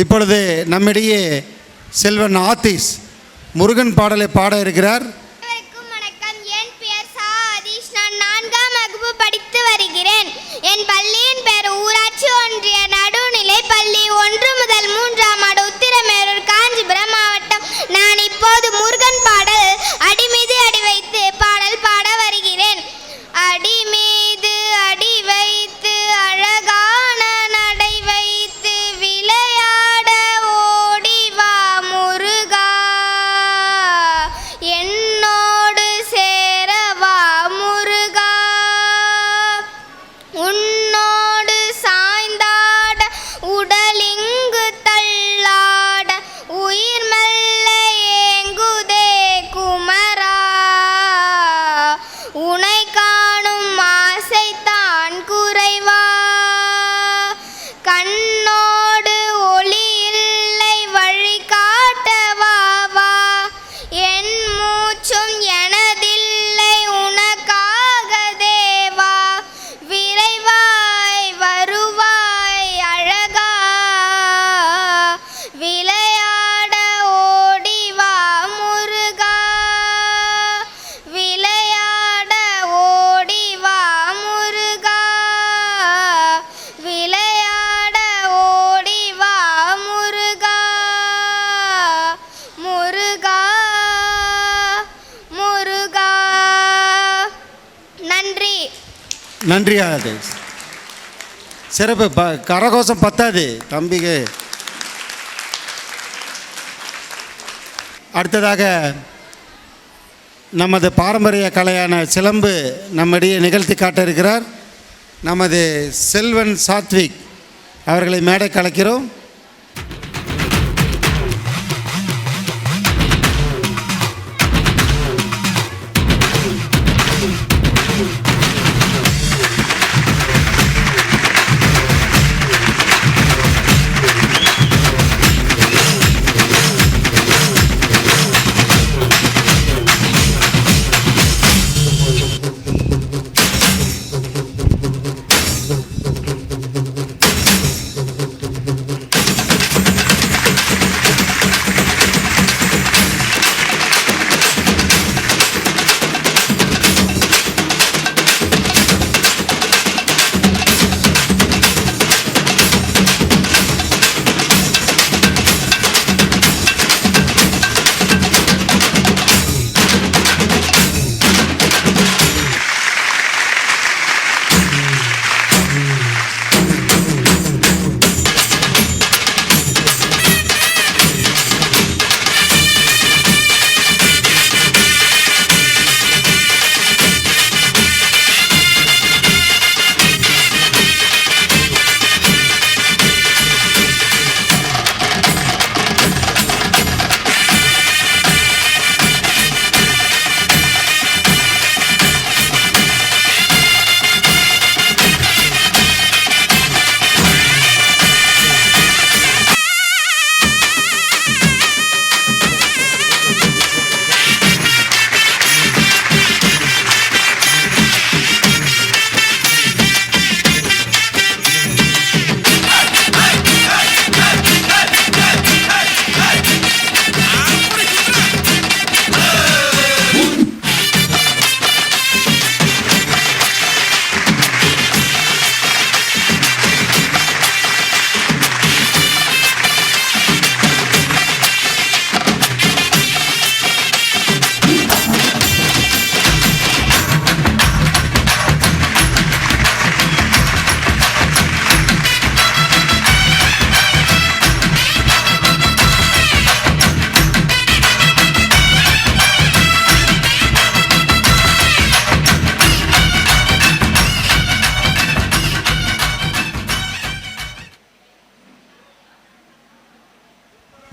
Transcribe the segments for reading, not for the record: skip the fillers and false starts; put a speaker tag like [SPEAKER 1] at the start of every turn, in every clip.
[SPEAKER 1] இப்பொழுது நம்மிடையே செல்வன் ஆத்திஸ் முருகன் பாடலை பாட இருக்கிறார்.
[SPEAKER 2] வணக்கம். என் பெயர் சா ஆதிஷ். நான் 4ஆம் வகுப்பு படித்து வருகிறேன். என் பள்ளியின் பெயர் ஊராட்சி ஒன்றிய நடுநிலை பள்ளி 1 முதல் 3ஆம் ஆண்டு உத்திரமேரூர் காஞ்சிபுரம் மாவட்டம். நான் இப்போது முருகன் பாடல் அடி மீது அடி வைத்து பாடல் பாட வருகிறேன். அடி மீது அடி வைத்து அழகான நடை வைத்து விளையாட ஓடிவா முருகா, என்னோடு சேரவா முருகா, உன்னோடு சாய்ந்தாட உடலிங்கு தள்ளாட உயிர் மெல்ல ஏங்குதே குமரா, உனை காணும் ஆசைத்தான் குறைவா, கண்ணோடு ஒளி இல்லை வழி காட்டவா வா, என் மூச்சும் எனதில்லை உனக்காக தேவா, விரைவாய் வருவாய் அழகா, விளையாட ஓடிவா முருகா, விளையாட ஓடிவா முருகா, விளையாட ஓடிவா முருகா, முருகா முருகா. நன்றி.
[SPEAKER 1] நன்றி ஆதேஷ். சிறப்பு. கரகோஷம் பத்தாது தம்பிக்கு. அடுத்ததாக நமது பாரம்பரிய கலையான சிலம்பு நம்மிடையே நிகழ்த்தி காட்ட இருக்கிறார். நமது செல்வன் சாத்விக் அவர்களை மேடை கலைக்கிறோம்.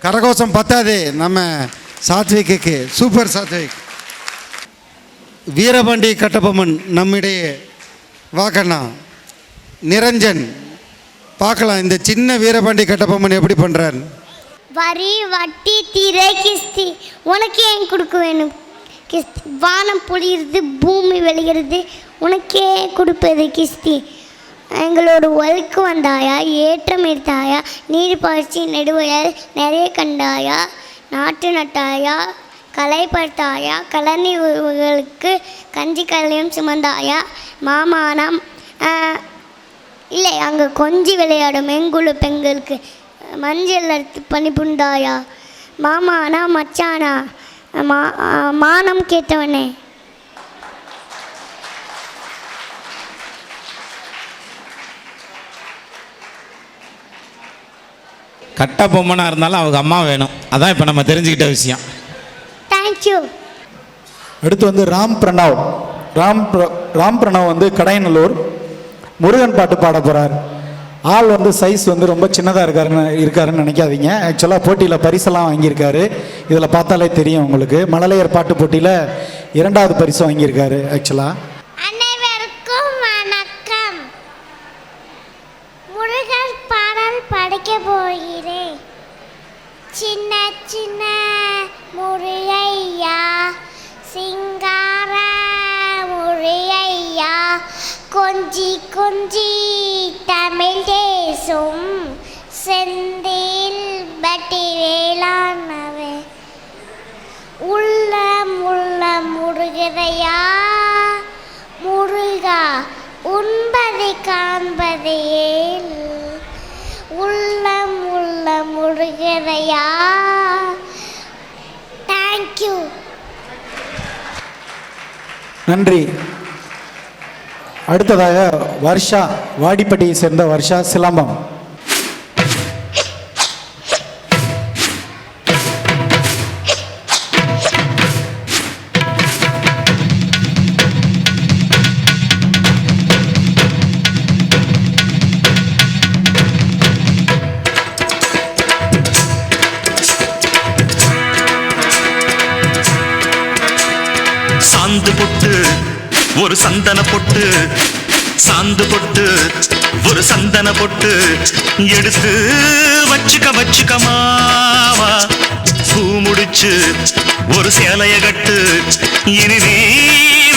[SPEAKER 1] கரகோஷம் பத்தாது நம்ம சாத்விக்கு. சூப்பர் சாத்விக். வீரபாண்டி கட்டபொம்மன் நம்மிடையே வாக்கண்ணா. நிரஞ்சன் பார்க்கலாம் இந்த சின்ன வீரபாண்டி கட்டபொம்மன் எப்படி பண்ணுறாரு.
[SPEAKER 3] வரி வட்டி திரை கிஸ்தி உனக்கு ஏன் கொடுக்க வேணும் கிஸ்தி, வானம் பொழியிறது பூமி வெளியிறது உனக்கே கொடுப்பது கிஸ்தி, எங்களோட ஒழுக்கு வந்தாயா, ஏற்றம் எடுத்தாயா, நீர் பாய்ச்சி நெடுவயல் நிறைய கண்டாயா, நாட்டு நட்டாயா, களை படுத்தாயா, கலனி உறவுகளுக்கு கஞ்சி கலையும் சுமந்தாயா, மாமானம் இல்லை அங்கே கொஞ்சி விளையாடும் எங்குழு பெண்களுக்கு மஞ்சள் அறுத்து பனி புண்டாயா, மாமானா மச்சானா, மானம் கேட்டவனே.
[SPEAKER 4] கட்ட பொம்மனாக இருந்தாலும் அவங்க அம்மா வேணும். அதான் இப்போ நம்ம தெரிஞ்சுக்கிட்ட விஷயம்.
[SPEAKER 3] தேங்க்யூ.
[SPEAKER 5] அடுத்து ராம் பிரணவ். ராம் பிரணவ் கடையநல்லூர் முருகன் பாட்டு பாட போகிறார். ஆள் சைஸ் ரொம்ப சின்னதாக இருக்காருன்னு நினைக்காதீங்க. ஆக்சுவலாக போட்டியில் பரிசெல்லாம் வாங்கியிருக்காரு. இதில் பார்த்தாலே தெரியும் உங்களுக்கு. மழலையர் பாட்டு போட்டியில் 2வது பரிசு வாங்கியிருக்காரு. ஆக்சுவலாக
[SPEAKER 3] அனைவருக்கும் வணக்கம். முருகன் பாடல் படிக்க போகிறேன். சின்ன சின்ன முருகையா, சிங்கார முருகையா, கொஞ்சி கொஞ்சி தமிழ் தேசும் செந்தில் பட்டி வேளாண்மை உள்ளம் உள்ளம் முருகதையா, முருகா உண்பதை காண்பதை ஏல், உள்ளம் உள்ளம் முருகதையா. தேங்க்யூ.
[SPEAKER 5] நன்றி. அடுத்ததாக வர்ஷா, வாடிப்பட்டியை சேர்ந்த வர்ஷா சிலம்பம்.
[SPEAKER 6] சாந்து பொட்டு ஒரு சந்தன பொட்டு, சாந்து பொட்டு ஒரு சந்தன பொட்டு எடுத்து வச்சுக்க மாவா, பூ முடிச்சு ஒரு சேலைய கட்டு, இனி நீ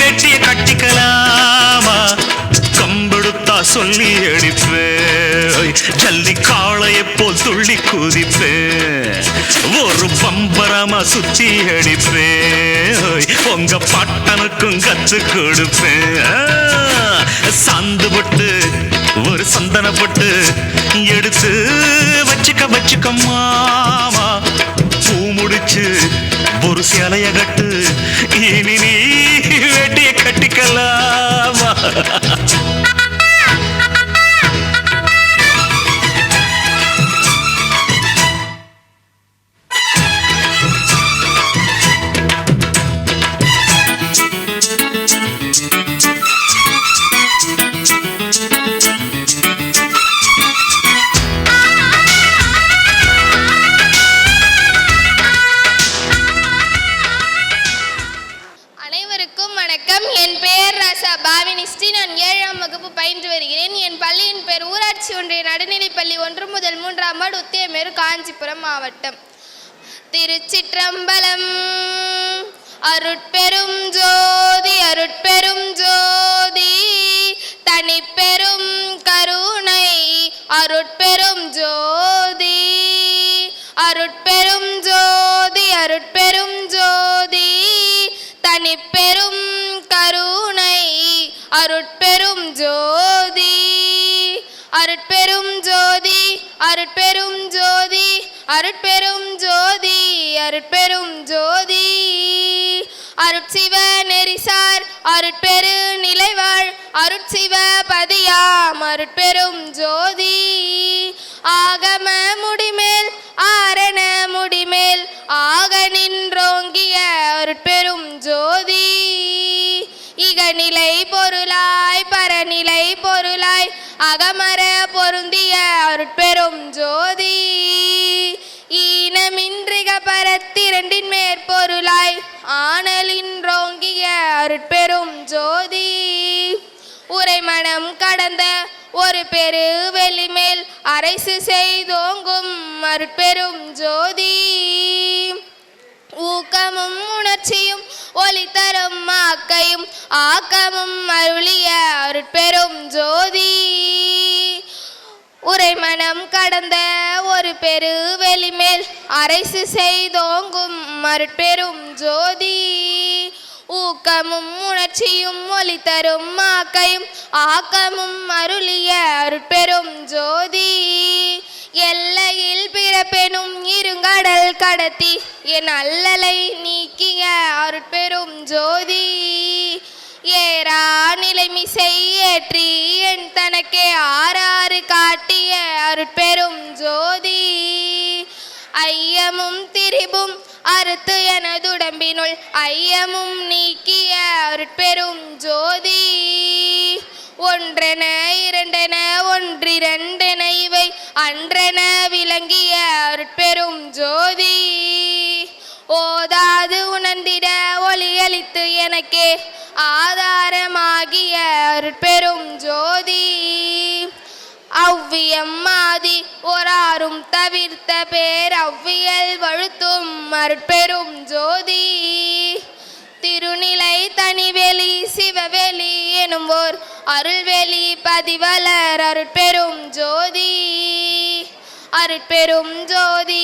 [SPEAKER 6] வெட்டிய கட்டிக்கலாமா, கம்பெடுத்தா சொல்லி அடிப்பேன், ஜல்லி காளையை போல் துள்ளி குதிப்பேன், ஒரு பம்பரமா சுத்தி அடிப்பேன், உங்க பாட்டனுக்கும் கத்து கொடுப்பேன். சாந்து பொட்டு ஒரு சந்தன பொட்டு எடுத்து வச்சுக்க மாமா, பூ முடிச்சு ஒரு சேலைய கட்டு, இனி நீ வெட்டிய கட்டிக்கலாமா.
[SPEAKER 2] நான் 7ஆம் வகுப்பு பயின்று வருகிறேன். என் பள்ளியின் பேர் ஊராட்சி ஒன்றிய நடுநிலைப்பள்ளி 1 முதல் 3ஆம் ஆண்டு உத்தியமேறு, காஞ்சிபுரம் மாவட்டம். திருச்சிற்றம்பலம். அருட்பெரும் ஜோதி அருட்பெரும் ஜோதி தனிப்பெரும் கருணை அருட்பெரும் ஜோதி அருட்பெரும் ஜோதி அருட்பெரும் ஜோதி தனிப்பெரும் கருணை அருட்பெரும் ஜோதி அருட்பெரும் ஜோதி அருட்பெரும் ஜோதி அருட்பெரும் ஜோதி அருட்பெரும் ஜோதி அருட்சிவ நெறிசார் அருட்பெரு நிலைவாழ் அருட்சிவ பதியாம் அருட்பெரும் ஜோதி ஆகம முடிமேல் ஆரண முடிமேல் ஆக நின்றோங்கிய அருட்பெரும் ஜோதி இகநிலை பொருளாய் பரநிலை பொருளாய் அகமர பொருந்திய அருட்பெரும் ஜோதி ஈனமின்றிக பரத்திரண்டின் மேற்பொருளாய் ஆனலின்றோங்கிய அருட்பெரும் ஜோதி உரைமணம் கடந்த ஒரு பெரு வெளிமேல் அரைசு செய்தோங்கும் அருட்பெரும் ஜோதி ஊக்கமும் உணர்ச்சியும் ஒளி தரும் ஆக்கையும் ஆக்கமும் அருளிய அருட்பெரும் ஜோதி
[SPEAKER 7] உரை மனம் கடந்த ஒரு பெரு வெளிமேல் அரசு செய்தோங்கும் மறுபெரும் ஜோதி ஊக்கமும் உணர்ச்சியும் ஒளி தரும் ஆக்கையும் ஆக்கமும் அருளிய அருட்பெரும் ஜோதி எல்லையில் பிறப்பெனும் இருங்கடல் கடத்தி என் அல்லலை நீக்கிய அருட்பெரும் ஜோதி ஏறா நிலைமிசை ஏற்றி என் தனக்கே ஆறாறு காட்டிய அருட்பெரும் ஜோதி ஐயமும் திரிபும் அறுத்து எனதுடம்பினுள் ஐயமும் நீக்கிய அருட்பெரும் ஜோதி ஒன்றென இரண்டென ஒன்றிரண்டென இவை அன்றென விளங்கிய அருட்பெரும் ஜோதி ஓதாது உணர்ந்திட ஒளியளித்து எனக்கே ஆதாரமாகிய அருட்பெரும் ஜோதி அவ்வியம் ஆதி ஒராரும் தவிர்த்த பேர் அவ்வியல் வழுத்தும் அருட்பெரும் ஜோதி திருநிலை தனிவெளி சிவவெளி எனும்போர் அருள்வெளி பதிவலர் அருட்பெரும் ஜோதி அருட்பெரும் ஜோதி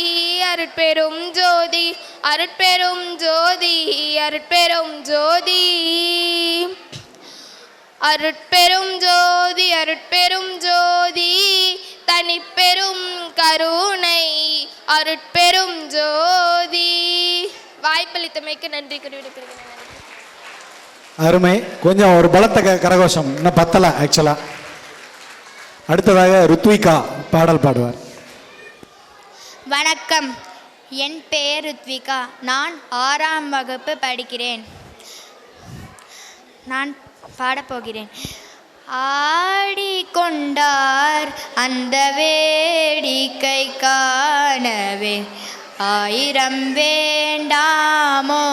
[SPEAKER 7] அருட்பெரும் ஜோதி அருட்பெரும் ஜோதி அருட்பெரும் ஜோதி அருட்பெரும் ஜோதி அருட்பெரும் ஜோதி தனிப்பெரும் கருணை அருட்பெரும் ஜோதி. வாய்ப்பளித்தமைக்கு நன்றி குறிப்பிடுகிறேன்.
[SPEAKER 5] அருமை. கொஞ்சம் ஒரு பலத்த கரகோஷம் இன்னும் பத்தலை ஆக்சுவலாக. அடுத்ததாக ருத்விகா பாடல் பாடுவார்.
[SPEAKER 2] வணக்கம், என் பெயர் ருத்விகா. நான் 6ஆம் வகுப்பு படிக்கிறேன். நான் பாடப்போகிறேன். ஆடிக்கொண்டார் அந்த வேடிக்கை காணவே ஆயிரம் வேண்டாமோ,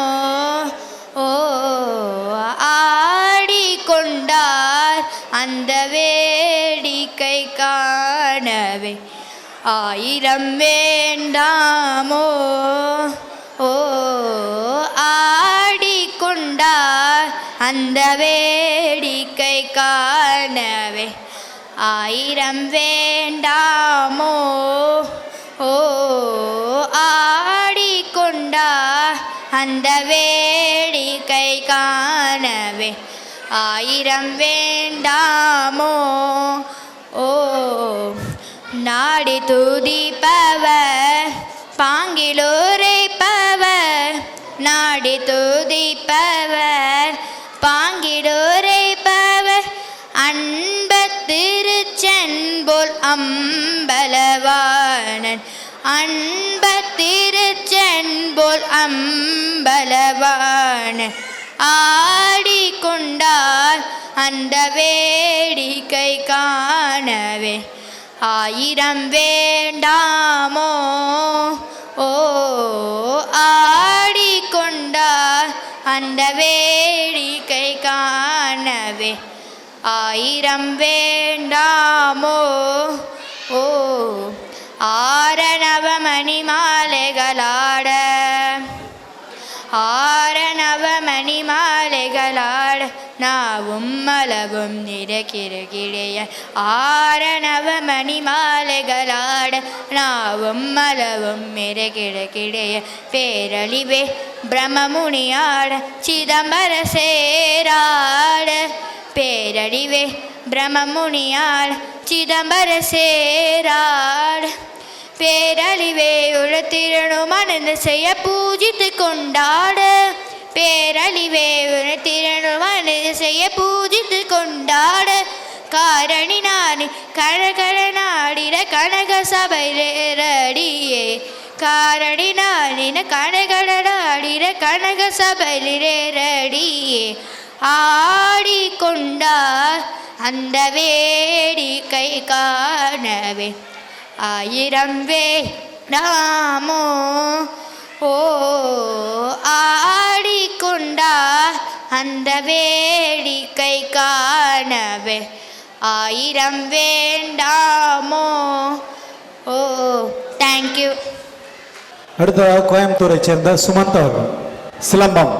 [SPEAKER 2] ஓ ஆடிக்கொண்டார் அந்த வேடிக்கை காணவே ஆயிரம் வேண்டாமோ, ஓ ஆடிக்கொண்டார் அந்த வேடிக்கை காணவே ஆயிரம் வேண்டாமோ, ஓ ஆடிக்கொண்டார் அந்த வேடிக்கை காணவே ஆயிரம் வேண்டாமோ, ஓ நாடி துதிப்பவர் பாங்கிலுரைப்பவர் நாடி துதிப்பவர் பாங்கிலுரைப்பவர் அன்பத்திருச்சென்போல் அம்பலவாணன் அன்பத்திருச்சென்போல் அம்பலவாணன் ஆடிக்கொண்டார் அந்த வேடிக்கை காணவே ஆயிரம் வேண்டாமோ, ஓ ஆடிக்கொண்டார் அந்த வேடிக்கை காணவே ஆயிரம் வேண்டாமோ, ஓ ஆரணவமணி மாலைகளாட ஆரணவமணி மாலைகளாட நாவும் மலவும் நிறக்கிறைய ஆரணவமணி மாலைகளாட நாவும் மலவும் நிறக்கிறைய பேரழிவே பிரம்மமுனியாட சிதம்பர சேராட பேரழிவே பிரம்மமுனியாட சிதம்பர சேராட பேரழிவே உழத்திரனும் அனந்த செய்ய பூஜித்து கொண்டாட பேரழிவே உழத்திரனும் அனந்த செய்ய பூஜித்து கொண்டாட காரணி நானி கழகழ நாடிட கனக சபையிலேரடியே காரணி நாடின கனகழ நாடிட கனக சபையிலேரடியே ஆடிக்கொண்டார் அந்த வேடிக்கை காணவே ஆயிரம் வேண்டாமோ, ஓ ஆடிக்கொண்டார் அந்த வேடிக்கை காணவே ஆயிரம் வேண்டாமோ, ஓ தேங்க்யூ.
[SPEAKER 5] அடுத்ததாக கோயம்புத்தூரை சேர்ந்த சுமந்த் அவர்கள் சிலம்பம்.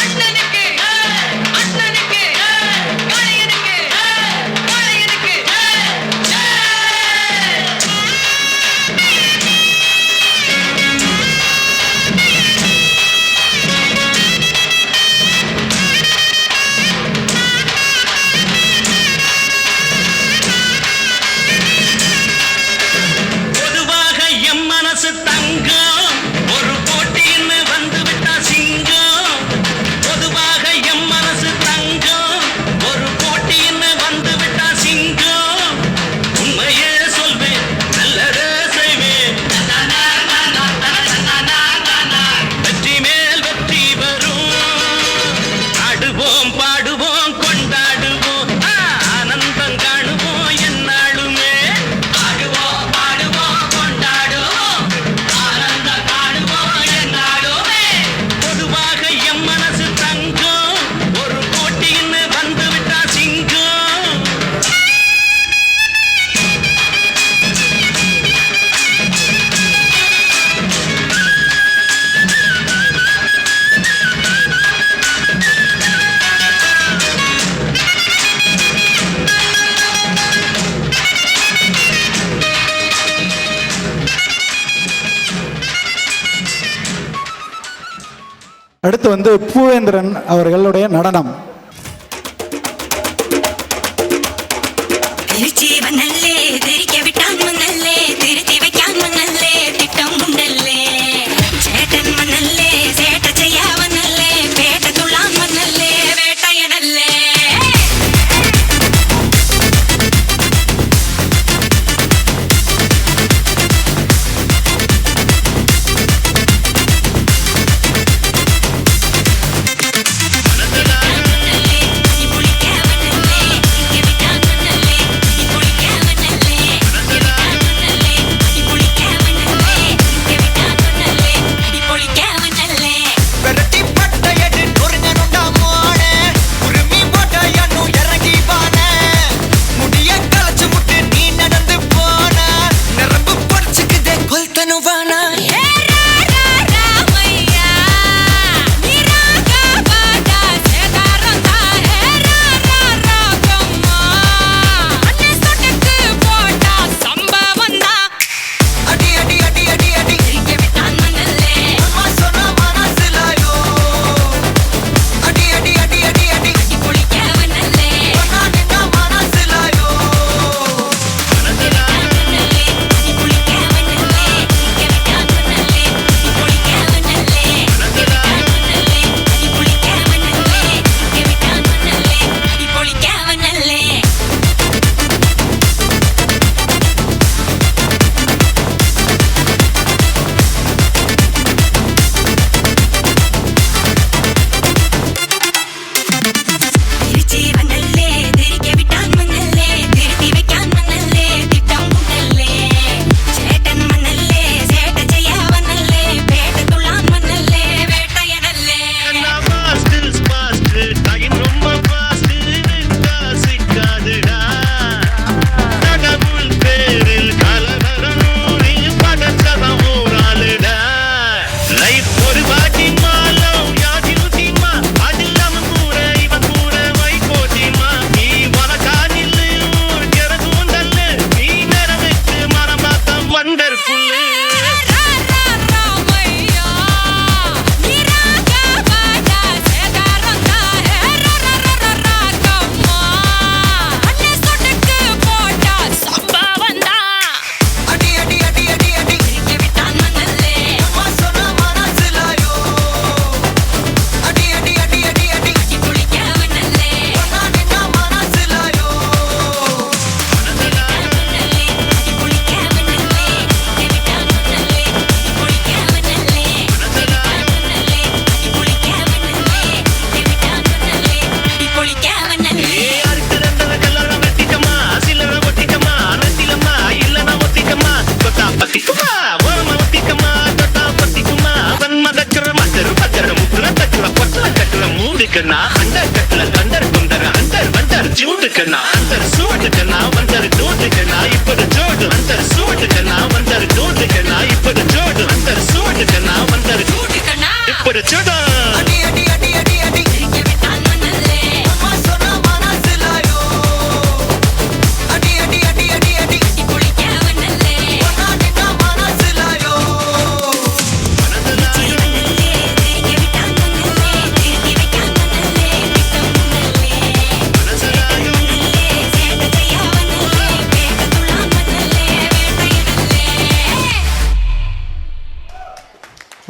[SPEAKER 6] அண்ணனை
[SPEAKER 5] அடுத்து வந்து பூவேந்திரன் அவர்களுடைய நடனம்.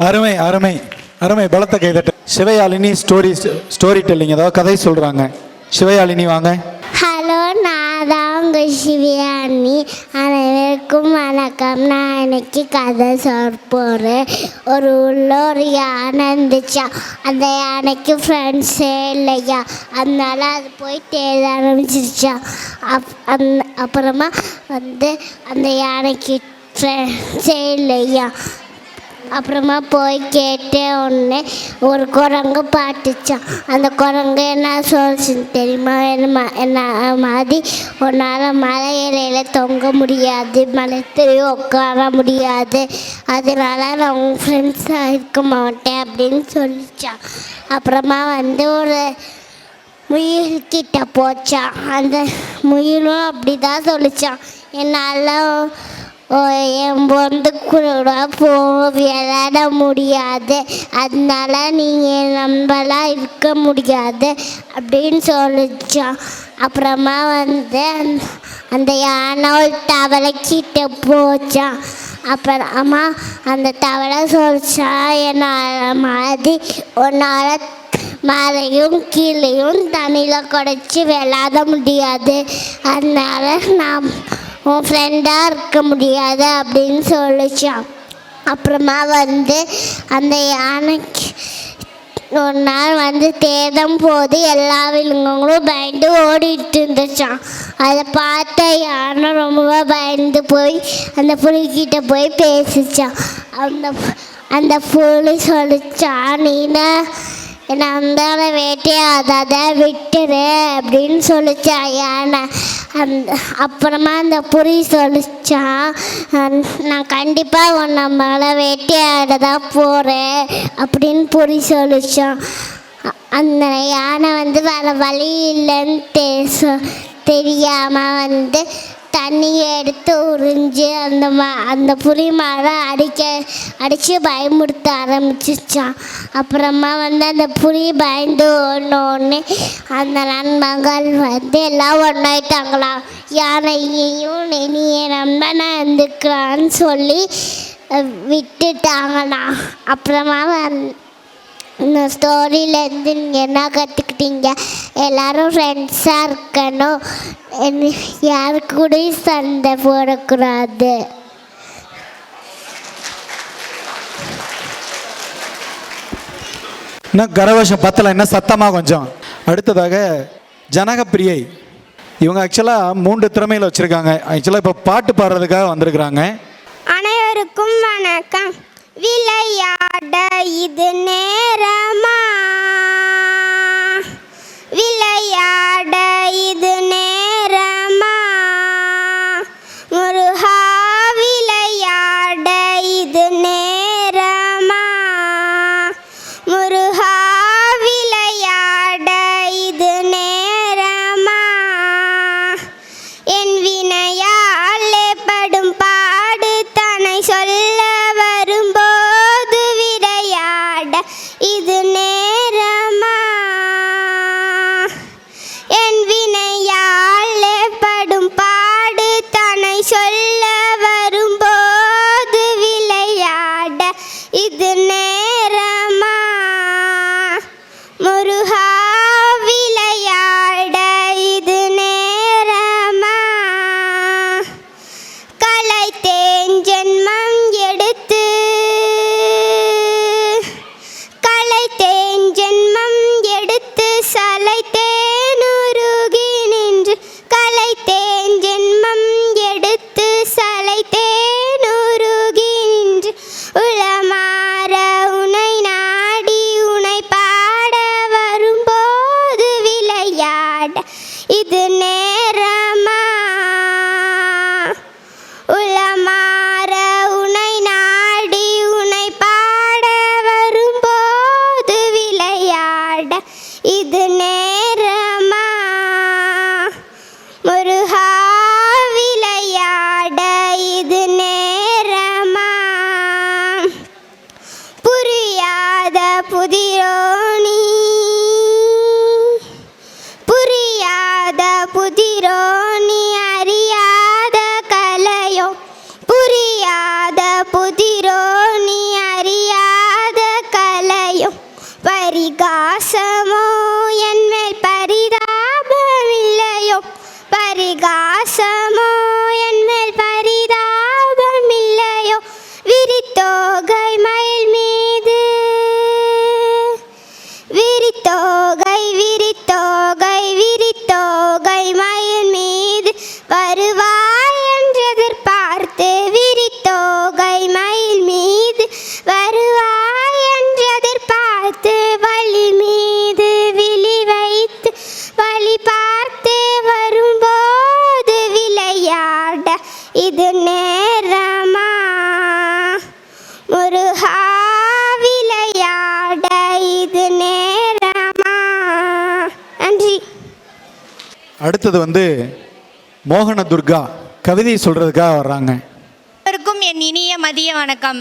[SPEAKER 5] அருமை அருமை அருமை, பலத்த கைதட்டு. சிவயாழினி ஸ்டோரி டெல்லிங், அதாவது கதை சொல்கிறாங்க. சிவயாழினி வாங்க.
[SPEAKER 3] ஹலோ, நான் தான் உங்கள் சிவயாழினி. அனைவருக்கும் வணக்கம். நான் இன்னைக்கு கதை சொல்ல போகிறேன். ஒரு உள்ள ஒரு யானை இருந்துச்சா. அந்த யானைக்கு ஃப்ரெண்ட்ஸே இல்லையா, அதனால அது போய் தேட ஆரம்பிச்சிருச்சா. அப்புறமா வந்து அந்த யானைக்கு ஃப்ரெண்ட்ஸே இல்லையா. அப்புறமா போய் கேட்டே உடனே ஒரு குரங்கு பாட்டுச்சான். அந்த குரங்கு என்ன சொல்லுச்சுன்னு தெரியுமா? என்ன மாதிரி உன்னால் மலை இலையில் தொங்க முடியாது, மலைத்திலையும் உட்கார முடியாது, அதனால நான் உங்கள் ஃப்ரெண்ட்ஸாக இருக்க மாட்டேன் அப்படின்னு சொல்லிச்சான். அப்புறமா வந்து ஒரு முயல்கிட்ட போச்சான். அந்த முயலும் அப்படி தான் சொல்லிச்சான், என்னால் என் பொந்து கூட விளையாட முடியாது, அதனால நீங்கள் என் நண்பலாக இருக்க முடியாது அப்படின்னு சொல்லிச்சான். அப்புறமா வந்து அந்த யானை ஒரு தவளைக்கிட்ட போச்சான். அப்புறமா அந்த தவளை சொல்லிச்சான், என்னால் மாதிரி உன்னால் மேலையும் கீழேயும் தண்ணியில் குடைச்சி விளையாட முடியாது, அதனால நான் உன் ஃப்ரெண்டாக இருக்க முடியாது அப்படின்னு சொல்லிச்சான். அப்புறமா வந்து அந்த யானைக்கு ஒரு நாள் வந்து தேடும் போது எல்லா விலங்குகளும் பயந்து ஓடிட்டு இருந்துச்சான். அதை பார்த்த யானை ரொம்ப பயந்து போய் அந்த புலிகிட்ட போய் பேசிச்சான். அந்த புலி சொல்லிச்சான், நீனா என்னை அந்தான வேட்டையாடாத விட்டுரு அப்படின்னு சொல்லிச்சா யானை. அப்புறமா அந்த புலி சொல்லிச்சான், நான் கண்டிப்பாக உன்னை மேலே வேட்டையாட தான் போகிறேன் அப்படின்னு புலி சொல்லிச்சான். அந்த யானை வந்து வேறு வழி இல்லைன்னு தெரியாமல் வந்து தண்ணியை எடுத்து உறிஞ்சி அந்த புலி மேலே அடித்து பயமுறுத்த ஆரம்பிச்சிச்சான். அப்புறமா வந்து அந்த புலி பயந்து ஒன்று அந்த நண்பர்கள் வந்து எல்லாம் ஒன்றாயிட்டாங்களாம். யானையையும் நீ என் நண்பனை இருந்துக்கலான்னு சொல்லி விட்டுட்டாங்களாம். அப்புறமா இந்த ஸ்டோரியிலேருந்து நீங்கள் என்ன கற்றுக்கிட்டீங்க? எல்லோரும் ஃப்ரெண்ட்ஸாக இருக்கணும், யாருக்கு கூடயும் சண்டை போடக்கூடாது.
[SPEAKER 5] இன்னும் கரவசம் பத்தலை, என்ன சத்தமாக கொஞ்சம். அடுத்ததாக ஜனகப்பிரியை. இவங்க ஆக்சுவலாக 3 திறமையில் வச்சுருக்காங்க. ஆக்சுவலாக இப்போ பாட்டு பாடுறதுக்காக வந்திருக்கிறாங்க.
[SPEAKER 2] அனைவருக்கும் வணக்கம். விளையாட இது நேரமா, விளையாட இது நேரமா, முருகா விளையாட இது நேரமா, முருகா விளையாட இது நேரமா, என் வினையாலே படும் பாடு தனை சொல்ல வரும்போது விளையாட இது நேரமா, என் வினையாலே படும் பாடு தனை சொல்ல வரும்போது விளையாட இது நேரமா, முருகா விளையாட இது நேரமா, கலைத்தேன் ஜென்மம் எடுத்து, கலைத்தேன் ஜென்மம் எடுத்து சலைத்தேன் உருகி நின்று, கலைத்தேன் ஜென்மம் எடுத்து சலைத்தேன் உருகி நின்று, உளமாற உனை நாடி உனை பாட வரும்போது விளையாட இது நேரமா, உளமாற உனை நாடி உனை பாட வரும்போது விளையாட இது நேரமா, முருகா விளையாட இது நேரமா, புரியாத புதிரோனி, புரியாத புதிரோனி அறியாத கலையோ, புரியாத புதிரோனி அறியாத கலையோ, பரிகாசமோ என்மேல் பரிதாபமில்லையோ, பரிகாசமோ என்மேல் பரிதாபமில்லையோ, விரித்தோகை மயில் மீது, விரித்தோகை விரித்தோகை விரித்தோகை மயில் மீது வருவாய் என்று எதிர்பார்த்து, விரித்தோகை மயில் மீது வருவாய் என்று எதிர்பார்த்து, வழி மீது விழி வைத்து வழி பார்த்து வரும்போது விளையாட இது நேரமா, முருகா விளையாட இது நேரமா. நன்றி.
[SPEAKER 5] அடுத்தது வந்து மோகன துர்கா கவிதை சொல்கிறதுக்காக வர்றாங்க.
[SPEAKER 8] அனைவருக்கும் என் இனிய மதிய வணக்கம்.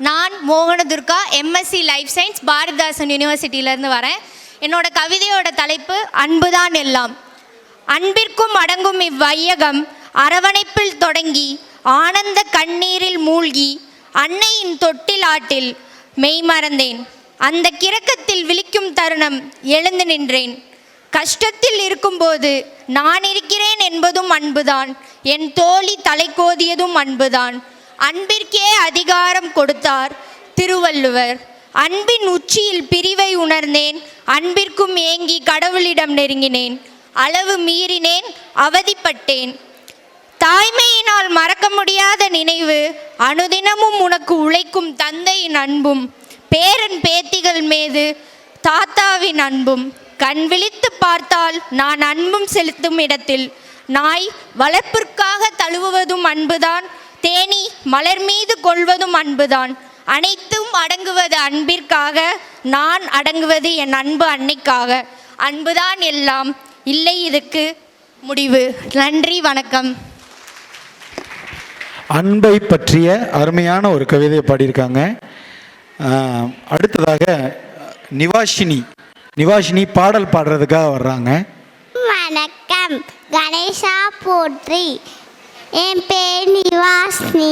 [SPEAKER 8] நான் மோகனதுர்கா, எம்எஸ்சி லைஃப் சயின்ஸ், பாரதிதாசன் யூனிவர்சிட்டியிலேருந்து வரேன். என்னோட கவிதையோட தலைப்பு அன்புதான் எல்லாம். அன்பிற்கும் அடங்கும் இவ்வையகம் அரவணைப்பில் தொடங்கி ஆனந்த கண்ணீரில் மூழ்கி அன்னையின் தொட்டில் ஆட்டில் மெய்மறந்தேன். அந்த கிறக்கத்தில் விழிக்கும் தருணம் எழுந்து நின்றேன். கஷ்டத்தில் இருக்கும்போது நான் இருக்கிறேன் என்பதும் அன்புதான். என் தோழி தலை கோதியதும் அன்புதான். அன்பிற்கே அதிகாரம் கொடுத்தார் திருவள்ளுவர். அன்பின் உச்சியில் பிரிவை உணர்ந்தேன். அன்பிற்கும் ஏங்கி கடவுளிடம் நெருங்கினேன். அளவு மீறினேன், அவதிப்பட்டேன். தாய்மையினால் மறக்க முடியாத நினைவு அனுதினமும் உனக்கு உழைக்கும் தந்தையின் அன்பும் பேரன் பேத்திகள் மீது தாத்தாவின் அன்பும். கண் விழித்து பார்த்தால் நான் அன்பும் செலுத்தும் இடத்தில் நாய் வளர்ப்பிற்காக தழுவுவதும் அன்புதான். தேனி மலர் மீது கொள்வதும் அன்புதான். அனைத்தும் அடங்குவது அன்பிற்காக, நான் அடங்குவது என் அன்பு அன்னைக்காக. அன்புதான் எல்லாம், இல்லை இதுக்கு முடிவு. நன்றி, வணக்கம்.
[SPEAKER 5] அன்பை பற்றிய அருமையான ஒரு கவிதையை பாடியிருக்காங்க. அடுத்ததாக நிவாஷினி பாடல் பாடுறதுக்காக வர்றாங்க.
[SPEAKER 3] வணக்கம், கணேசா போற்றி. என் பேர் நிவாஷினி.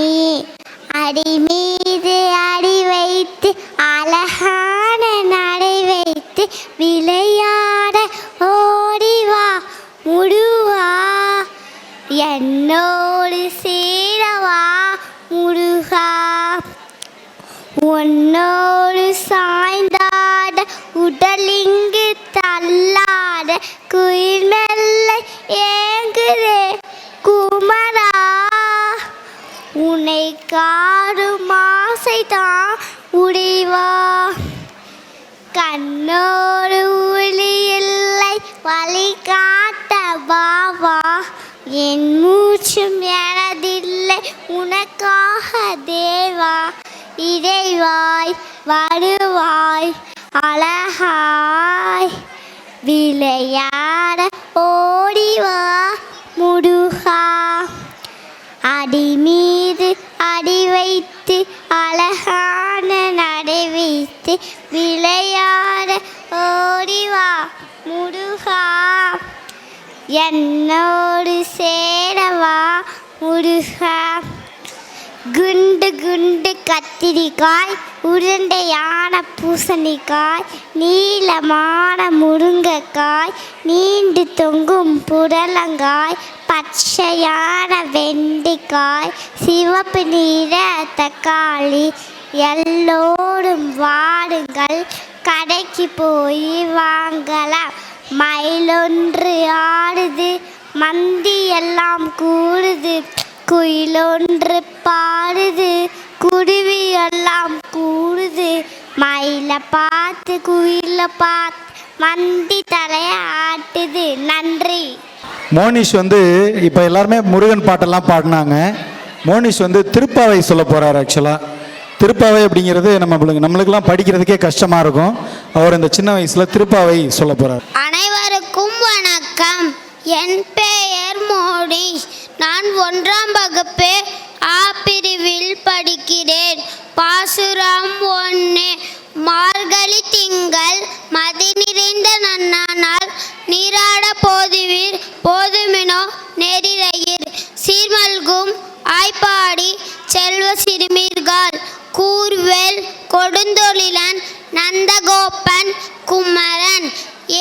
[SPEAKER 3] அடி மீது அடி வைத்து அழகான நடை வைத்து விளையாட ஓடிவா முடுவா என்னோடு சேரவா முருகா. உன்னோடு சாய்ந்தாட உடலிங்கு தள்ளாட குயில் மெல்ல ஏங்குதே குமரா. உன்னை காடும் ஆசைதான் உடைவா. கண்ணோடு ஒளி இல்லை வழி காட்ட பாவா. என் மூச்சும் எனதில்லை உனக்காக தேவா. இறைவாய் வருவாய் அழகாய் விளையாட ஓடிவா முருகா. அடி மீது அடி வைத்து அழகான நடை வைத்து விளையாட ஓடிவா முருகா. என்னோடு சேரவா முருகா. குண்டு குண்டு கத்திரிக்காய், உருண்டையான பூசணிக்காய், நீளமான முருங்கைக்காய், நீண்டு தொங்கும் புடலங்காய், பச்சையான வெண்டைக்காய், சிவப்பு நீர தக்காளி. எல்லோரும் வாடுங்கள், கடைக்கு போய் வாங்கலாம். மயிலொன்று ஆடுது, மந்தி எல்லாம் கூடுது. குயிலொன்று பாடுது, குருவி எல்லாம் கூடுது. மயில பார்த்து குயில பார்த்து மந்தி தலைய ஆட்டுது. நன்றி.
[SPEAKER 5] மோனிஷ் இப்போ எல்லாருமே முருகன் பாட்டெல்லாம் பாடினாங்க. மோனிஷ் திருப்பாவை சொல்ல போகிறார். ஆக்சுவலாக திருப்பாவை அப்படிங்கிறது நம்மளுக்கெல்லாம் படிக்கிறதுக்கே கஷ்டமாக இருக்கும். அவர் இந்த சின்ன வயசில் திருப்பாவை சொல்ல போகிறார்.
[SPEAKER 2] அனைவருக்கும் வணக்கம். என் பெயர் மோனிஷ். நான் 1ஆம் வகுப்பு ஆ பிரிவில் படிக்கிறேன். பாசுரம் 1. மார்கழி திங்கள் மதி நிறைந்த நன்னானால் நீராட போதுவீர் போதுமினோ நெறிரையீர். சீர்மல்கும் ஆய்ப்பாடி செல்வ சிறுமீர்கள் கூர்வேல் கொடுந்தொழிலன் நந்தகோப்பன் குமரன்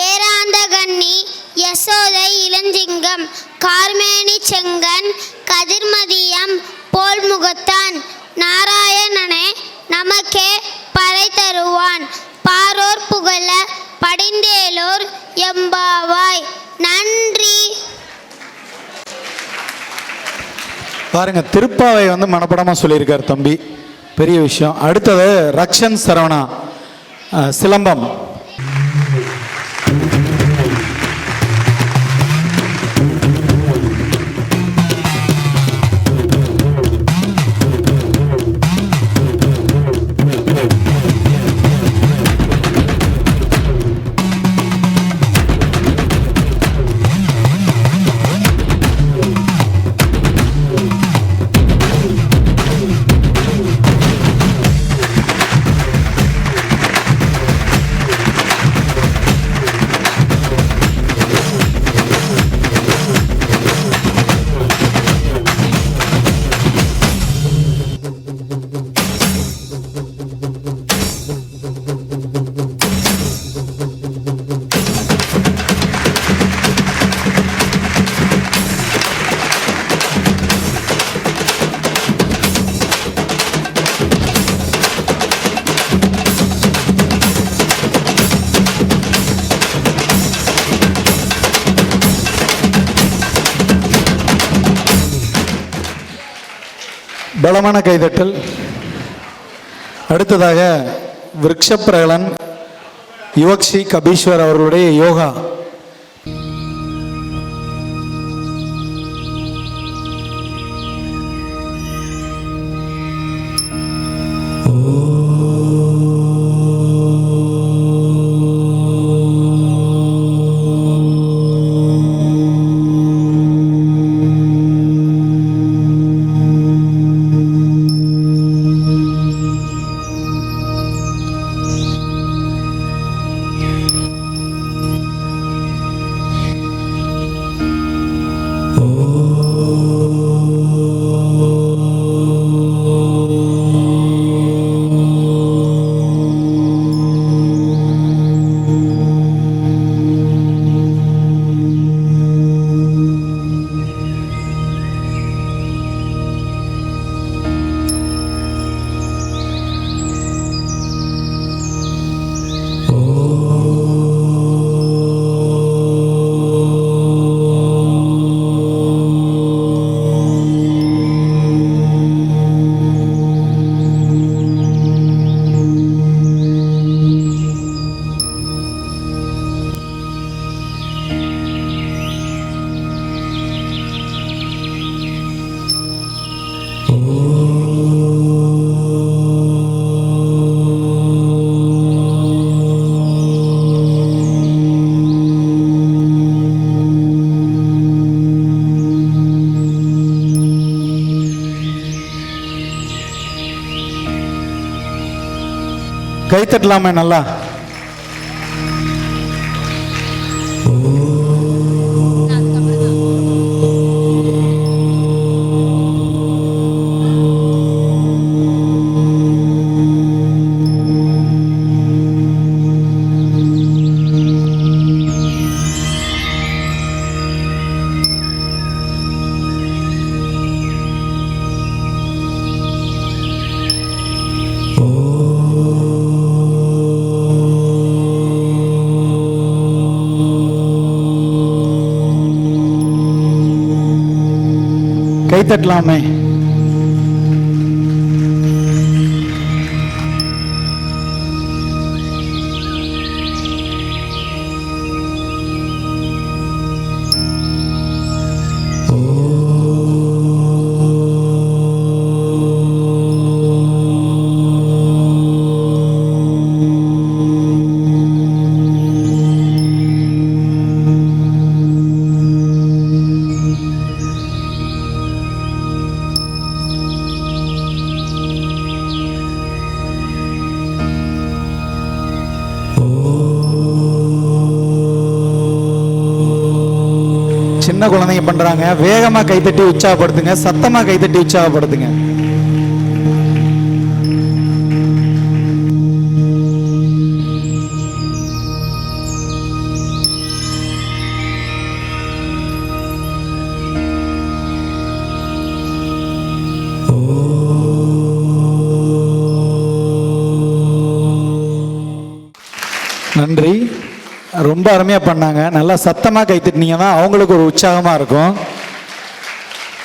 [SPEAKER 2] ஏராந்த கண்ணி யசோதை இளஞ்சிங்கம் கார்மேனி செங்கன் கதிர்மதியம் போல் முகத்தான் நாராயணனே நமக்கே பறை தருவான். பாரோர் புகழ படிந்தேலோர் எம்பாவாய். நன்றி.
[SPEAKER 5] பாருங்க, திருப்பாவை மனப்படமாக சொல்லியிருக்கார் தம்பி. பெரிய விஷயம். அடுத்தது ரக்ஷன் சரவணா சிலம்பம். பலமான கைதட்டல். அடுத்ததாக விருக்ஷப்பிரகலன் யுவக்ஷி கபீஸ்வர் அவர்களுடைய யோகா. கை தட்டலாமே நல்லா. கை தட்டலாமே. சின்ன குழந்தைங்க பண்றாங்க. வேகமா கைத்தட்டி உற்சாகப்படுத்துங்க, சத்தமா கைத்தட்டி உற்சாகப்படுத்துங்க. நன்றி, ரொம்ப அருமையாக பண்ணாங்க. நல்லா சத்தமாக கைத்தட்டினீங்கன்னா அவங்களுக்கு ஒரு உற்சாகமாக இருக்கும்.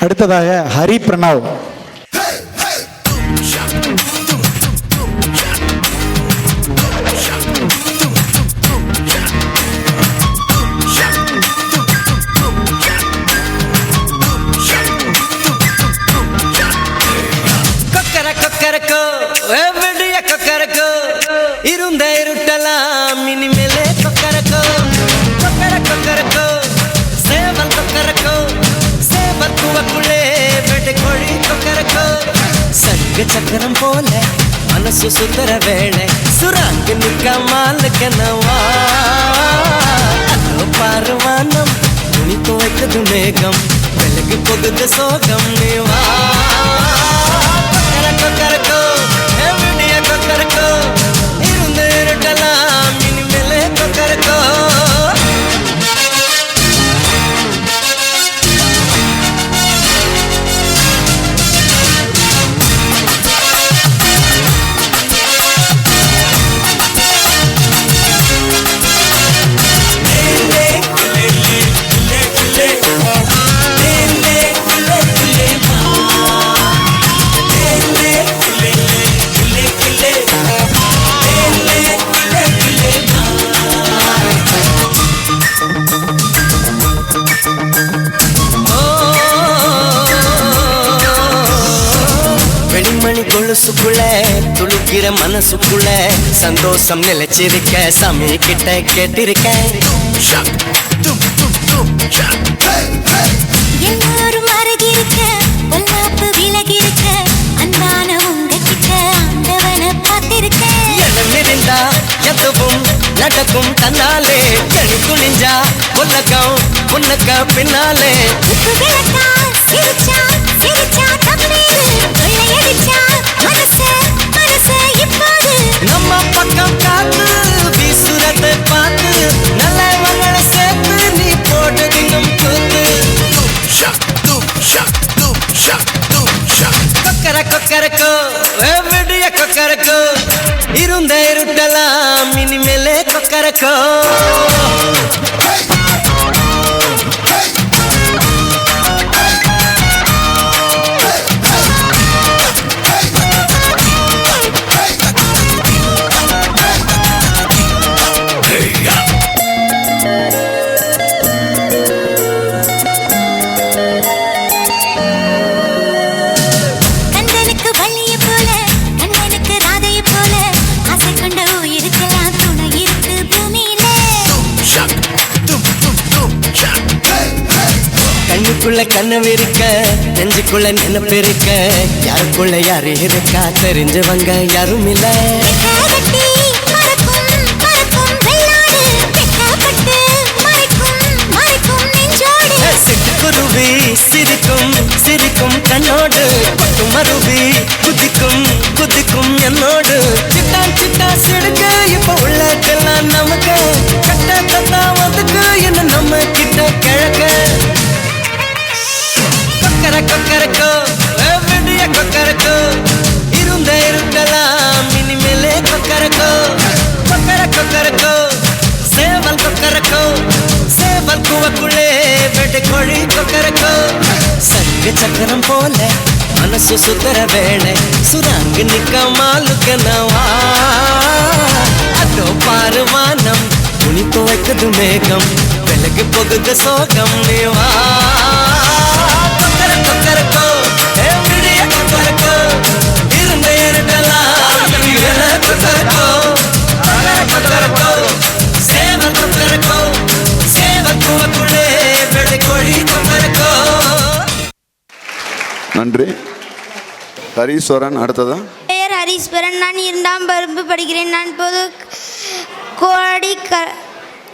[SPEAKER 5] அடுத்ததாக ஹரி பிரணவ்.
[SPEAKER 9] இருந்த இருட்டலாம் இனிமேலே கொக்கரக்கோ கொக்கர கொக்கரக்கோ சேவல் கொக்கரக்கோ சேவல் பூவக்குள்ளே வெட்டு கோழி கொக்கரக்கோ சங்க சக்கரம் போல மனசு சுந்தர வேளை சுராங்கு நிற்காமல் கனவா அதோ பாருவானம் துணி துவைத்தது மேகம் விலகு போகுது சோகம் நீவா கொக்கர கொக்கரக்கோ எவடிய கொக்கரக்கோ நினைக்கிற மனசுக்குள்ள சந்தோஷம் நிலைச்சிருக்க சாமி கிட்ட கேட்டிருக்கேன்.
[SPEAKER 3] எல்லாரும் அருகிருக்க பொல்லாப்பு விலகிருக்க அன்பான உங்ககிட்ட ஆண்டவனை பார்த்திருக்க.
[SPEAKER 9] எண்ணம் இருந்தா எதுவும் நடக்கும் தன்னாலே எணி துணிஞ்சா உலகம் உனக்கு பின்னாலே.
[SPEAKER 3] உப்பு விளக்கா சிரிச்சா சிரிச்சா தம்மீது கொள்ளையடிச்சா மனசு மனசு இப்போது
[SPEAKER 9] நம்ம பக்கம் காத்து வீசுறதை பார்த்து நல்லவங்களை சேர்த்து நீ போட்டதிலும் கூத்து. கொக்கர கொக்கரக்கோ விடிய கொக்கரக்கோ இருந்த இருட்டலாம் இனிமேலே கொக்கரக்கோ.
[SPEAKER 3] கண்டனுக்கு வள்ளிய போல கண்டனுக்கு ராதைய போல ஆசை கொண்ட உயிருக்கெல்லாம் துணை இருக்கு பூமியில.
[SPEAKER 9] கண்ணுக்குள்ள கனவிருக்க நெஞ்சுக்குள்ள நினைப்பிருக்க யாருக்குள்ள யாரு இருக்கா தெரிஞ்சவங்க யாரும் இல்ல.
[SPEAKER 3] கட்டி மறக்கும் மறக்கும் வெள்ளாடு வெட்டப்பட்டு மறைக்கும் மறைக்கும் நெஞ்சோடு.
[SPEAKER 9] சிட்டுக்குருவி சிரிக்கும் சிரிக்கும் கண்ணோடு பட்டு மருவி குதிக்கும் குதிக்கும் என்னோடு. சிட்டா சிட்டா சிடுக்க இப்ப உள்ளதெல்லாம் நமக்கு கட்ட கத்தா வந்துக்கு என்ன நம்ம கிட்ட கிழக்க. கொக்கர கொக்கரக்கோ விடிய கொக்கரக்கோ இருந்த இருட்டலாம் இனிமேலே கொக்கரக்கோ. கொக்கர கொக்கரக்கோ சேவல் கொக்கரக்கோ சேவல் குவக்குள்ளே வெட்டு கோழி கொக்கரக்கோ. சங்கு சக்கரம் போல மனசு சுத்தர வேளை சுராங்கு நிக்க மாலுக்கனவா. அதோ பாரு வானம் துணி துவைக்குது மேகம் விலகு போகுது சோகம் நீவா. கொக்கர கொக்கரக்கோ விடிய கொக்கரக்கோ இருந்த இருட்டலாம் இனிமேலே கொக்கரக்கோ. கொக்கர கொக்கரக்கோ சேவல் கொக்கரக்கோ சேவல் குவக்குள்ளே வெட்டு கோழி கொக்கரக்கோ.
[SPEAKER 10] நன்றி. ஹரீஸ்வரன் அடுத்ததா.
[SPEAKER 2] பெயர் ஹரீஸ்வரன். நான் 2ஆம் வகுப்பு படிக்கிறேன். நான் இப்போது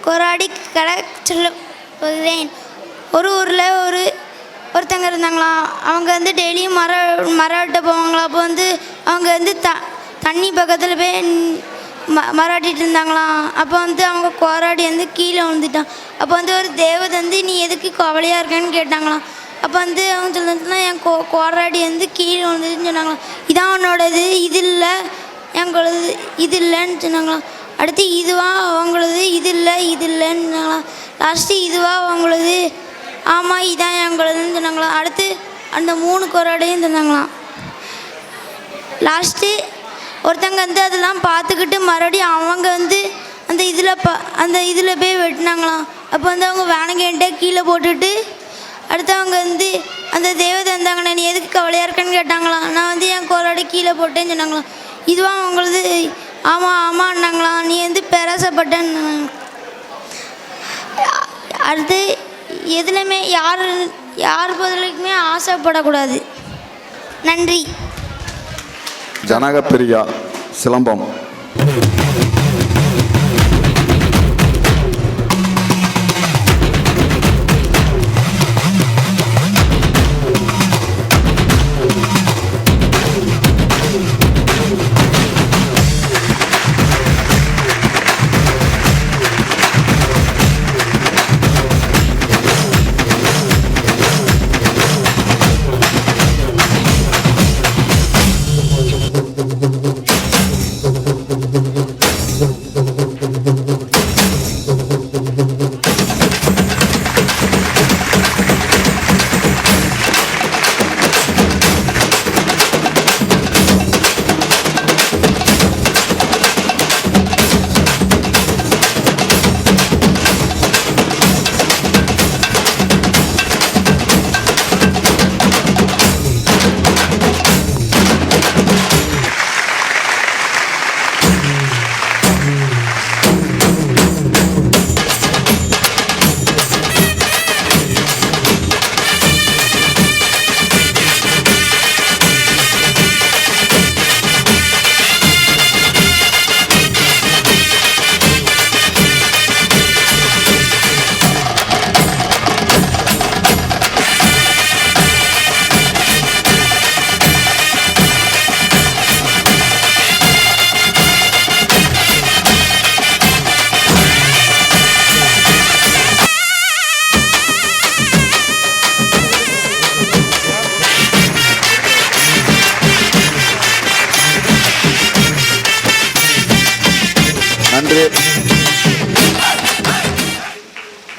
[SPEAKER 2] கோராடி கடை சொல்ல போகிறேன். ஒரு ஊரில் ஒருத்தங்க இருந்தாங்களாம். அவங்க வந்து டெய்லியும் மரம் வெட்ட போவாங்களாம். அப்போ வந்து அவங்க வந்து தண்ணி பக்கத்தில் போய் மராட்டிட்டு இருந்தாங்களாம். அப்போ வந்து அவங்க கோராடி வந்து கீழே விழுந்துட்டான். அப்போ வந்து ஒரு தேவதை வந்து நீ எதுக்கு கவலையாக இருக்கேன்னு கேட்டாங்களாம். அப்போ வந்து அவங்க சொல்லுறதுனா என் கோராடி வந்து கீழே விழுந்துச்சுன்னு சொன்னாங்களாம். இதான் உன்னோடது இது இல்லை எங்களது இது இல்லைன்னு சொன்னாங்களாம். அடுத்து இதுவா அவங்களது இது இல்லை இது இல்லைன்னு சொன்னாங்களாம். லாஸ்ட்டு இதுவா அவங்களது ஆமாம் இதான் எங்களதுன்னு சொன்னாங்களாம். அடுத்து அந்த 3 கோராடையும் சொன்னாங்களாம். லாஸ்ட்டு ஒருத்தங்க வந்து அதெல்லாம் பார்த்துக்கிட்டு மறுபடியும் அவங்க வந்து அந்த இதில் போய் வெட்டினாங்களாம். அப்போ வந்து அவங்க வேணங்கன்ட்டே கீழே போட்டுட்டு அடுத்து அவங்க வந்து அந்த தேவதை வந்தாங்கண்ணே நீ எதுக்கு கவலையாக இருக்கேன்னு கேட்டாங்களாம். நான் வந்து என் கோராடி கீழே போட்டேன்னு சொன்னாங்களாம். இதுவா அவங்களது ஆமாம் ஆமான்னாங்களாம். நீ வந்து பேராசப்பட்டேன்னு. அடுத்து எதுலையுமே யார் பதிலுக்குமே ஆசைப்படக்கூடாது. நன்றி.
[SPEAKER 10] ஜனகப்பிரியா சிலம்பம்.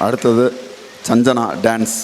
[SPEAKER 10] அடுத்தது சஞ்சனா டான்ஸ்.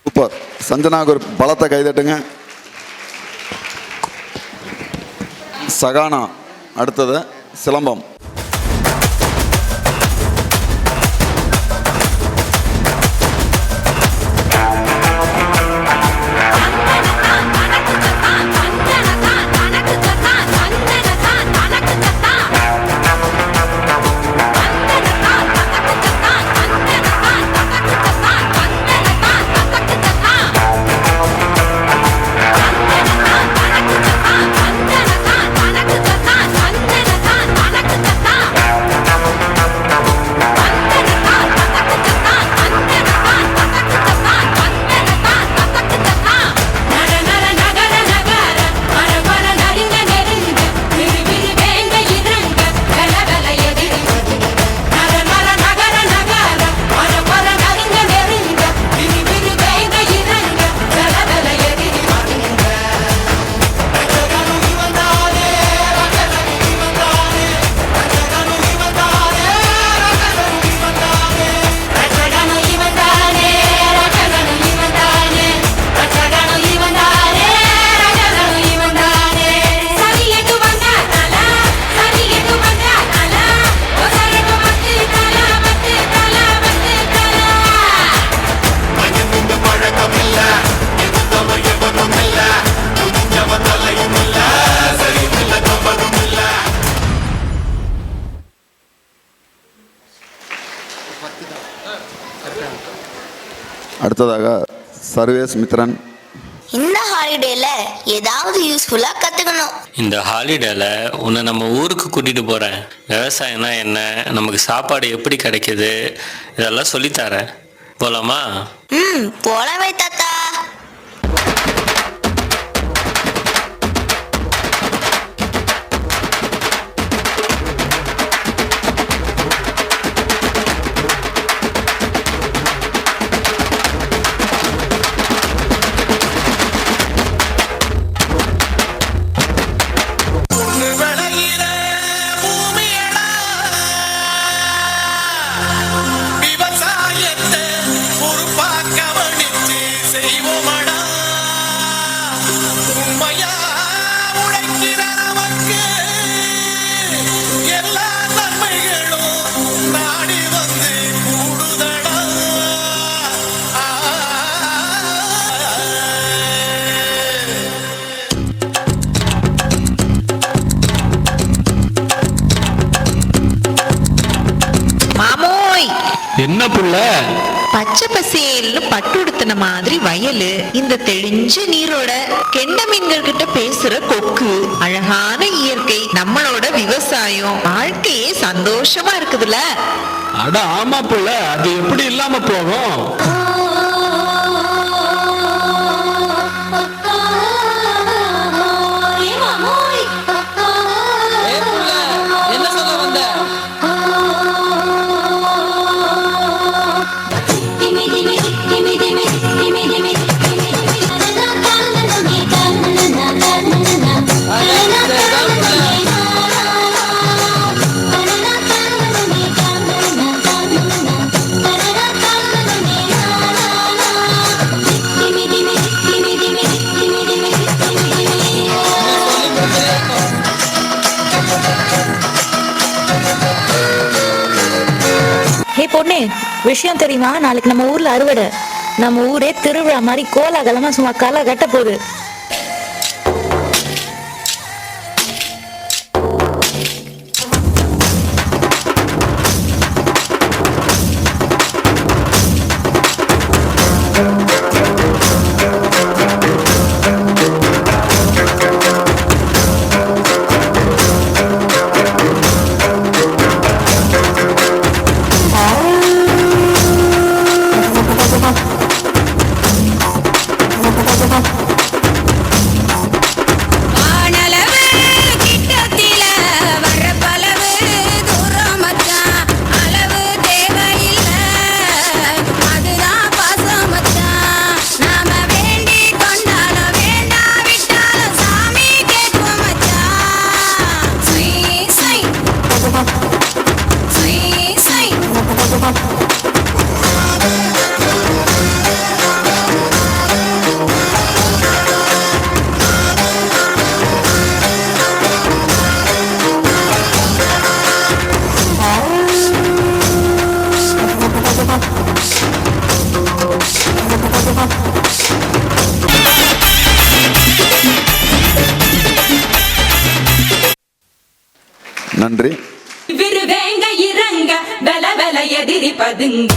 [SPEAKER 10] சூப்பர். சஞ்சனாவுக்கு ஒரு பலத்தை கைதட்டுங்க. சகானா அடுத்தது சிலம்பம்.
[SPEAKER 11] Thank you.
[SPEAKER 10] அடுத்ததாக சர்வேஸ் மித்ரன்.
[SPEAKER 3] இந்த ஹாலிடேல ஏதாவது யூஸ்ஃபுல்லா கத்துக்கணும்.
[SPEAKER 11] இந்த ஹாலிடேல உன்னை நம்ம ஊருக்கு கூட்டிட்டு போறேன். விவசாயம்னா என்ன, நமக்கு சாப்பாடு எப்படி கிடைக்குது, இதெல்லாம் சொல்லித்தரேன். போலாமா?
[SPEAKER 3] போலவே தாத்தா.
[SPEAKER 12] என்ன புள்ள?
[SPEAKER 13] பச்சை பசேல்னு பட்டு உடுத்தின மாதிரி வயலு, இந்த தெளிஞ்ச நீரோட கெண்ட மீன்கள் கிட்ட பேசுற கொக்கு, அழகான இயற்கை, நம்மளோட விவசாயம், வாழ்க்கையே சந்தோஷமா இருக்குதுல்ல.
[SPEAKER 12] அட ஆமா புள்ள, அது எப்படி இல்லாம போகும்?
[SPEAKER 14] பொண்ணு, விஷயம் தெரியுமா? நாளைக்கு நம்ம ஊர்ல அறுவடை. நம்ம ஊரே திருவிழா மாதிரி கோலாகலமா சும்மா களை கட்ட போகுது.
[SPEAKER 10] நன்றி.
[SPEAKER 15] விருவேங்க இறங்க வெல வெல எதிரி பதுங்க.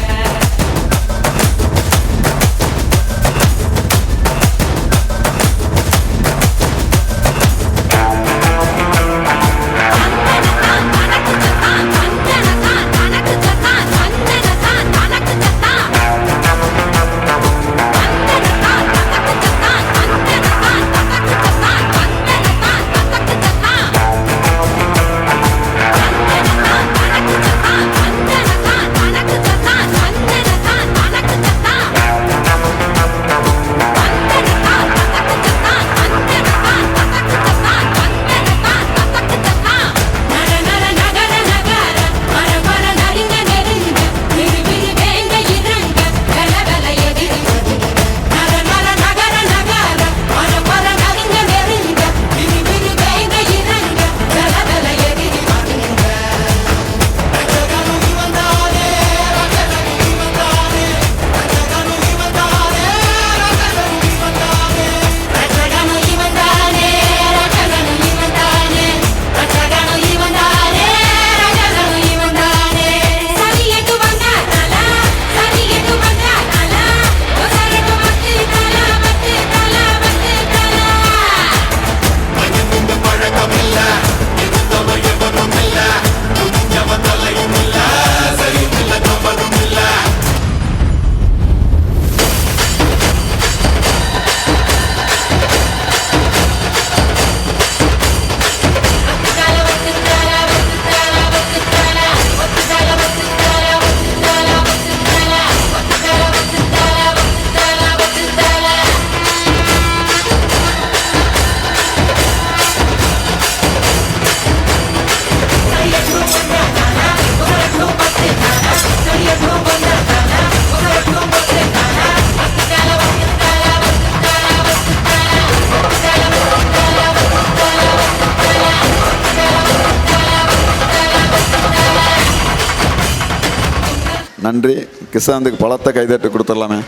[SPEAKER 10] நன்றி. கிஷாந்துக்கு பலத்த கைதட்டு கொடுத்துடலாமே.